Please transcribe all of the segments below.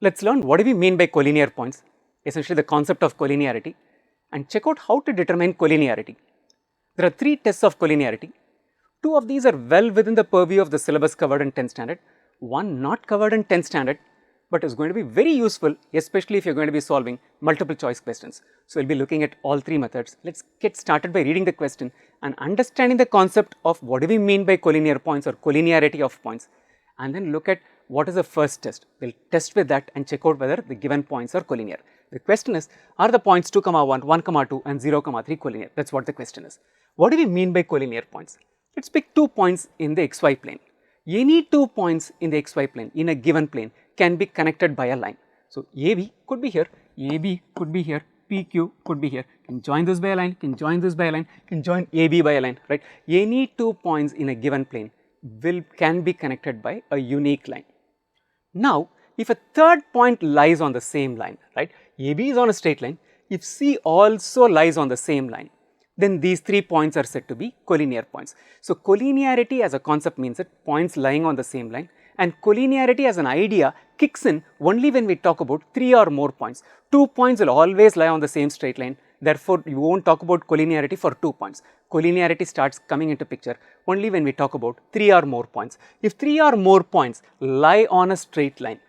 Let's learn what do we mean by collinear points, essentially the concept of collinearity, and check out how to determine collinearity. There are 3 tests of collinearity. 2 of these are well within the purview of the syllabus covered in 10th standard, one not covered in 10th standard, but is going to be very useful, especially if you are going to be solving multiple choice questions. So, we will be looking at all 3 methods. Let us get started by reading the question and understanding the concept of what do we mean by collinear points or collinearity of points, and then look at what is the first test. We will test with that and check out whether the given points are collinear. The question is, are the points 2, 1, 1, 2 and 0, 3 collinear? That is what the question is. What do we mean by collinear points? Let us pick 2 points in the xy plane. Any 2 points in the xy plane in a given plane can be connected by a line. So, AB could be here, AB could be here, PQ could be here, can join this by a line, can join this by a line, can join AB by a line, right. Any 2 points in a given plane can be connected by a unique line. Now, if a third point lies on the same line, right, AB is on a straight line, if C also lies on the same line, then these 3 points are said to be collinear points. So, collinearity as a concept means that points lying on the same line, and collinearity as an idea kicks in only when we talk about 3 or more points. 2 points will always lie on the same straight line, therefore, you will not talk about collinearity for 2 points. Collinearity starts coming into picture only when we talk about 3 or more points. If 3 or more points lie on a straight line,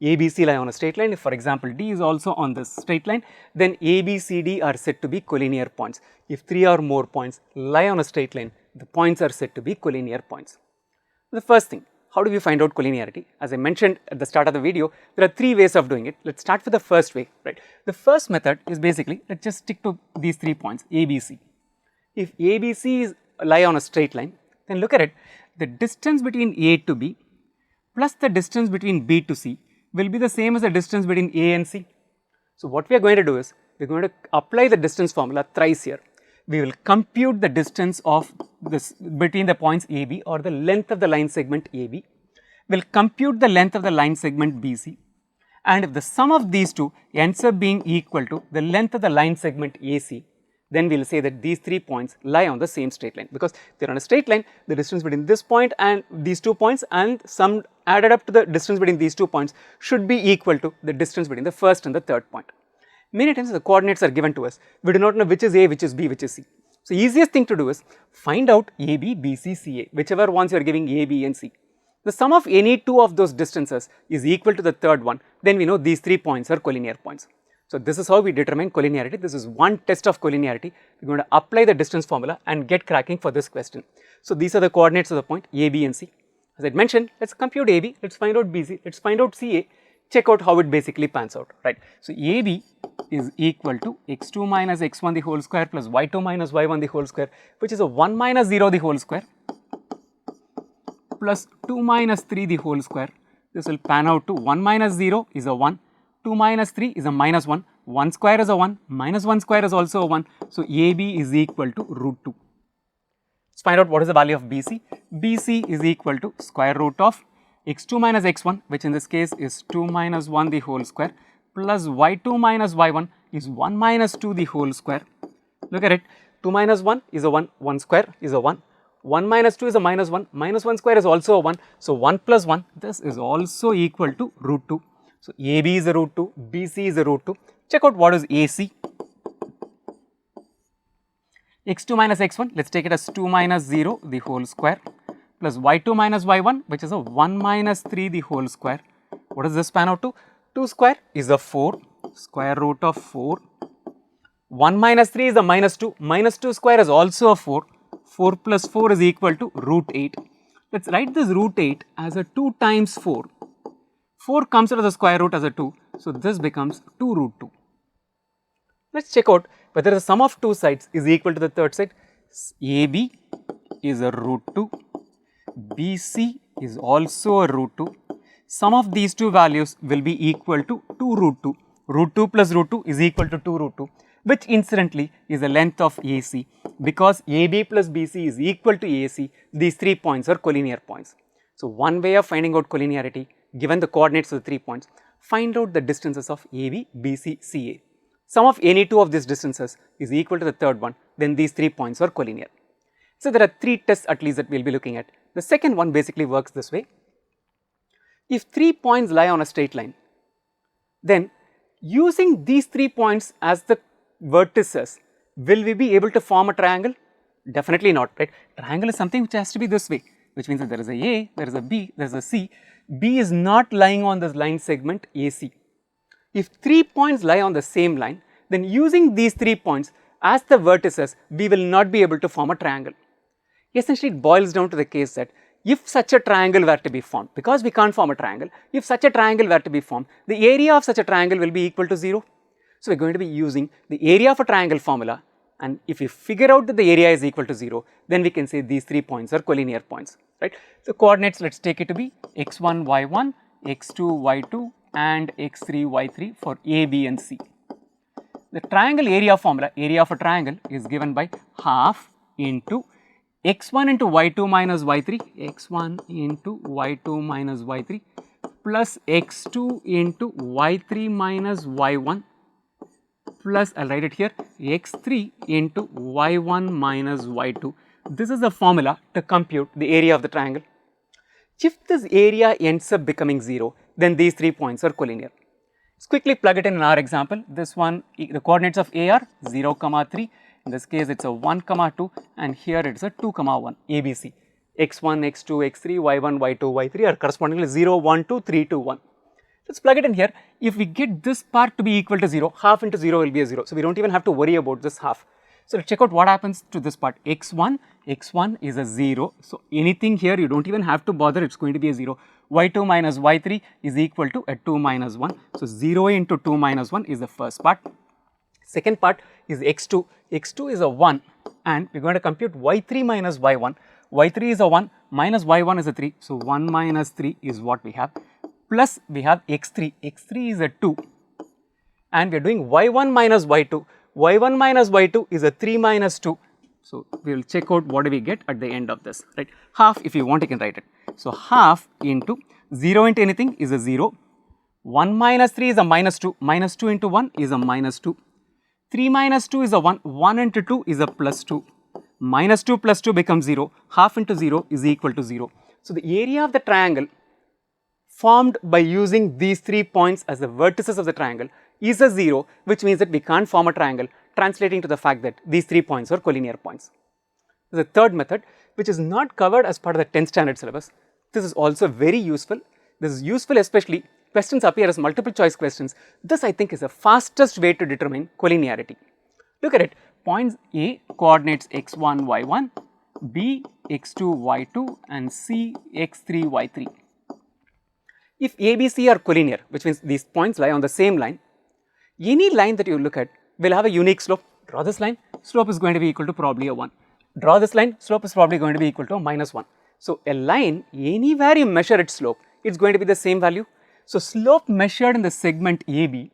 ABC lie on a straight line, if for example, D is also on this straight line, then ABCD are said to be collinear points. If 3 or more points lie on a straight line, the points are said to be collinear points. The first thing, how do we find out collinearity? As I mentioned at the start of the video, there are 3 ways of doing it. Let us start with the first way, right. The first method is basically, let us just stick to these 3 points, ABC. If ABC lie on a straight line, then look at it, the distance between A to B plus the distance between B to C will be the same as the distance between A and C. So, what we are going to do is, we are going to apply the distance formula thrice here. We will compute the distance of this between the points AB or the length of the line segment AB. We will compute the length of the line segment BC, and if the sum of these 2 ends up being equal to the length of the line segment AC, then we will say that these 3 points lie on the same straight line, because they are on a straight line, the distance between this point and these 2 points and sum added up to the distance between these 2 points should be equal to the distance between the first and the third point. Many times the coordinates are given to us, we do not know which is A, which is B, which is C. So, easiest thing to do is find out AB, BC, CA, whichever ones you are giving A, B and C. The sum of any 2 of those distances is equal to the third one, then we know these 3 points are collinear points. So, this is how we determine collinearity. This is one test of collinearity. We are going to apply the distance formula and get cracking for this question. So, these are the coordinates of the point A, B and C. As I mentioned, let us compute AB, let us find out BC, let us find out CA, check out how it basically pans out, right. So, AB is equal to x2 minus x1 the whole square plus y2 minus y1 the whole square, which is a 1 minus 0 the whole square plus 2 minus 3 the whole square. This will pan out to 1 minus 0 is a 1, 2 minus 3 is a minus 1, 1 square is a 1, minus 1 square is also a 1. So, AB is equal to root 2. Let's find out what is the value of BC. BC is equal to square root of x2 minus x1, which in this case is 2 minus 1 the whole square, plus y2 minus y1 is 1 minus 2 the whole square. Look at it, 2 minus 1 is a 1, 1 square is a 1, 1 minus 2 is a minus 1, minus 1 square is also a 1. So, 1 plus 1, this is also equal to root 2. So, AB is a root 2, BC is a root 2. Check out what is AC. x2 minus x1, let us take it as 2 minus 0 the whole square plus y2 minus y1, which is a 1 minus 3 the whole square. What does this pan out to? 2 square is a 4, square root of 4, 1 minus 3 is a minus 2, minus 2 square is also a 4, 4 plus 4 is equal to root 8. Let us write this root 8 as a 2 times 4, 4 comes out of the square root as a 2, so this becomes 2 root 2. Let us check out whether the sum of 2 sides is equal to the third side. AB is a root 2, BC is also a root 2. Sum of these 2 values will be equal to 2 root 2. Root 2 plus root 2 is equal to 2 root 2, which incidentally is the length of AC. Because AB plus BC is equal to AC, these 3 points are collinear points. So, one way of finding out collinearity, given the coordinates of the 3 points, find out the distances of AB, BC, CA. Sum of any 2 of these distances is equal to the third one, then these 3 points are collinear. So, there are 3 tests at least that we will be looking at. The second one basically works this way. If 3 points lie on a straight line, then using these 3 points as the vertices, will we be able to form a triangle? Definitely not, right? Triangle is something which has to be this way, which means that there is a, there is a B, there is a C. B is not lying on this line segment AC. If 3 points lie on the same line, then using these 3 points as the vertices, we will not be able to form a triangle. Essentially, it boils down to the case that if such a triangle were to be formed, because we can't form a triangle, if such a triangle were to be formed, the area of such a triangle will be equal to 0. So, we are going to be using the area of a triangle formula, and if we figure out that the area is equal to 0, then we can say these 3 points are collinear points, right. So, coordinates, let us take it to be x1, y1, x2, y2 and x3, y3 for A, B and C. The triangle area formula, area of a triangle is given by half into x1 into y2 minus y3, x1 into y2 minus y3 plus x2 into y3 minus y1 plus, I will write it here, x3 into y1 minus y2. This is the formula to compute the area of the triangle. If this area ends up becoming 0, then these 3 points are collinear. Let's quickly plug it in our example. This one, the coordinates of A are 0, 3. In this case, it is a 1, 2 and here it is a 2, 1, ABC. x1, x2, x3, y1, y2, y3 are correspondingly 0, 1, 2, 3, 2, 1. Let's plug it in here. If we get this part to be equal to 0, half into 0 will be a 0. So, we do not even have to worry about this half. So, let's check out what happens to this part. x1 is a 0. So, anything here you do not even have to bother, it is going to be a 0. y2 minus y3 is equal to a 2 minus 1. So, 0 into 2 minus 1 is the first part. Second part is x2. x2 is a 1 and we are going to compute y3 minus y1. y3 is a 1 minus y1 is a 3. So, 1 minus 3 is what we have. Plus we have x3, x3 is a 2 and we are doing y1 minus y2, y1 minus y2 is a 3 minus 2. So, we will check out what do we get at the end of this, right. Half, if you want you can write it. So, half into 0 into anything is a 0, 1 minus 3 is a minus 2, minus 2 into 1 is a minus 2, 3 minus 2 is a 1, 1 into 2 is a plus 2, minus 2 plus 2 becomes 0, half into 0 is equal to 0. So, the area of the triangle formed by using these 3 points as the vertices of the triangle is a 0, which means that we can't form a triangle, translating to the fact that these 3 points are collinear points. The third method, which is not covered as part of the 10th standard syllabus, this is also very useful. This is useful especially questions appear as multiple choice questions. This I think is the fastest way to determine collinearity. Look at it, points A coordinates x1, y1, B x2, y2 and C x3, y3. If A, B, C are collinear, which means these points lie on the same line, any line that you look at will have a unique slope. Draw this line, slope is going to be equal to probably a 1. Draw this line, slope is probably going to be equal to a minus 1. So, a line, anywhere you measure its slope, it is going to be the same value. So, slope measured in the segment AB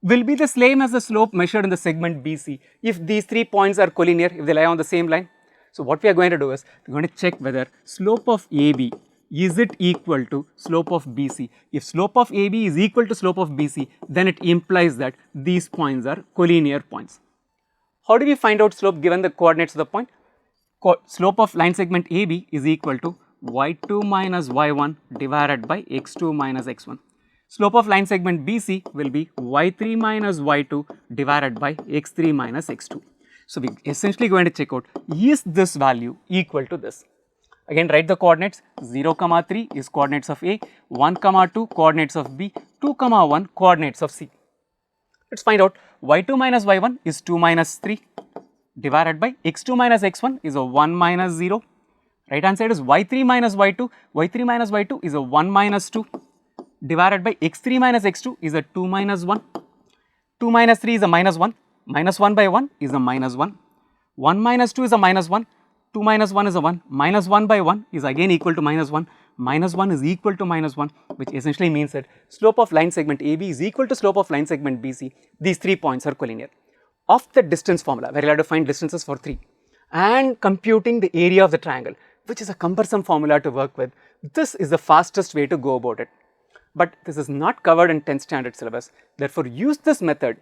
will be the same as the slope measured in the segment BC if these 3 points are collinear, if they lie on the same line. So, what we are going to do is, we are going to check whether slope of AB is it equal to slope of BC. If slope of AB is equal to slope of BC, then it implies that these points are collinear points. How do we find out slope given the coordinates of the point? Slope of line segment AB is equal to y2 minus y1 divided by x2 minus x1. Slope of line segment BC will be y3 minus y2 divided by x3 minus x2. So, we are essentially going to check out, is this value equal to this? Again, write the coordinates. 0, 3 is coordinates of A, 1, 2 coordinates of B, 2, 1 coordinates of C. Let us find out. y2 minus y1 is 2 minus 3 divided by x2 minus x1 is a 1 minus 0. Right hand side is y3 minus y2, y3 minus y2 is a 1 minus 2 divided by x3 minus x2 is a 2 minus 1. 2 minus 3 is a minus 1, minus 1 by 1 is a minus 1, 1 minus 2 is a minus 1, 2 minus 1 is a 1, minus 1 by 1 is again equal to minus 1, minus 1 is equal to minus 1, which essentially means that slope of line segment AB is equal to slope of line segment BC. These 3 points are collinear. Of the distance formula, where you have to find distances for 3 and computing the area of the triangle, which is a cumbersome formula to work with, this is the fastest way to go about it. But this is not covered in 10th standard syllabus. Therefore, use this method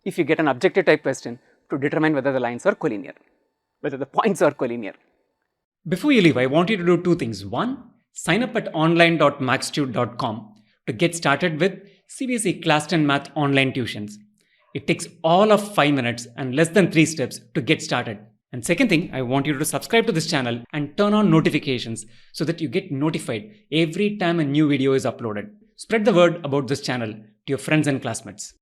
if you get an objective type question to determine whether the lines are collinear, whether the points are collinear. Before you leave, I want you to do 2 things. One, sign up at online.maxtute.com to get started with CBSE Class 10 Math online tuitions. It takes all of 5 minutes and less than 3 steps to get started. And second thing, I want you to subscribe to this channel and turn on notifications so that you get notified every time a new video is uploaded. Spread the word about this channel to your friends and classmates.